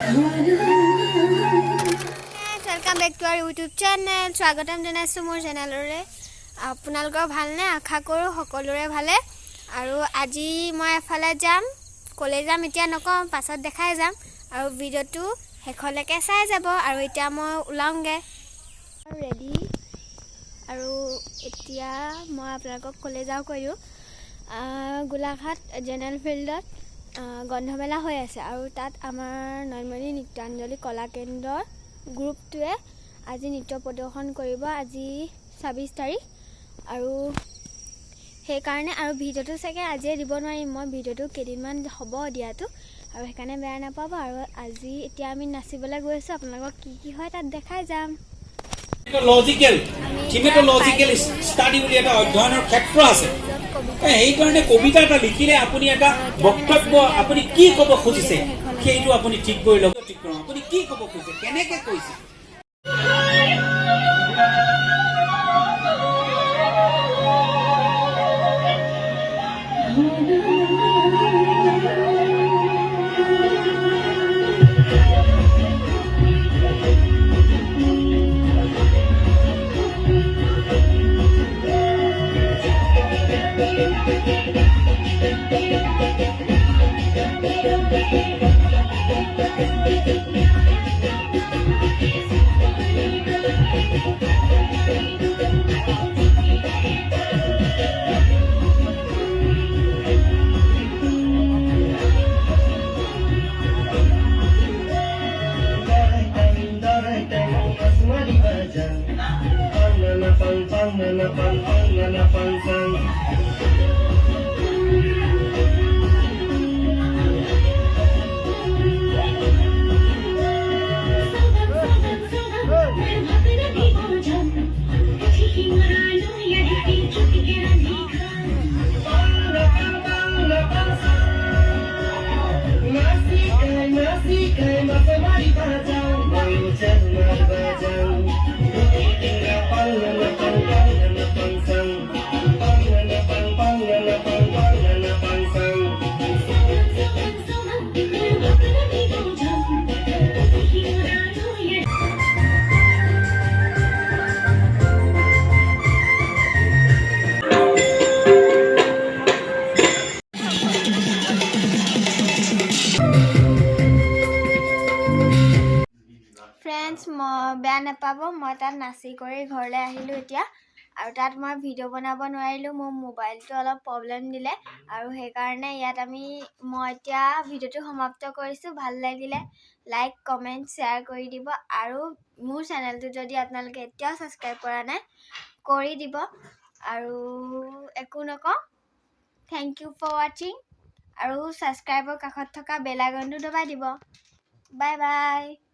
welcome back to our YouTube channel स्वागतम जनाइছোঁ মোৰ চেনেলৰে আপোনালোকৰ ভালনে আশা কৰোঁ সকলোৰে ভালে আৰু আজি মই এফালে যাম কলে যাম এতিয়া নকম পাছত দেখাই যাম আৰু ভিডিওটো হেখলৈকে চাই যাব আৰু এতিয়া মই উলাওঁগে ৰেডি আৰু এতিয়া মই আপোনালোকক কলে যাও কইৰো গোলাঘাট জেনেৰেল ফিল্ডত গন্ধমেলা হৈ আছে আৰু তাত আমাৰ নয়নমণি নৃত্যাঞ্জলি কলা কেন্দ্ৰৰ গ্ৰুপটোৱে আজি নৃত্য প্ৰদৰ্শন কৰিব আজি 26 তাৰিখ আৰু সেই কাৰণে আৰু ভিডিওটো চাগে আজি দিব নোৱাৰিম মই ভিডিওটো কেদিনমান হ'ব দিয়াটো আৰু সেইকাৰণে বেয়া নাপাব আৰু আজি এতিয়া আমি নাচিবলৈ গৈ আছো আপোনালোকক কি হয় তাত দেখাই যাম লজিক্যাল স্টাডি বুলি এটা অধ্যয়নৰ ক্ষেত্ৰ আছে এই কাৰণে কবিতা এটা লিখিলে আপুনি এটা বক্তব্য আপুনি কি ক'ব খুজিছে সেইটো আপুনি ঠিক কৰি লওক ঠিক কৰক আপুনি কি ক'ব খুজিছে কেনেকৈ কৈছে फ्रेंड्स बेया नापाब मैं तार नाची कर घर आहिलो एतिया और तार मैं भिडिओ बनाब নোৱাৰিলো मोर मोबाइल तो अलप प्रॉब्लम दिले और हे कारणे यात आमी मैं एतिया भिडिओটো समाप्त কৰিছো ভাল লাগিলে लाइक कमेंट शेयर কৰি দিব আৰু মোৰ চেনেলটো যদি আপোনালোকে এতিয়াও সাবস্ক্ৰাইব কৰা নাই কৰি দিব আৰু একো নকওঁ থ্যাংক ইউ ফৰ ওয়াচিং আৰু সাবস্ক্ৰাইবৰ কাষত থকা বেল আইকনটো দবাই দিব বাই বাই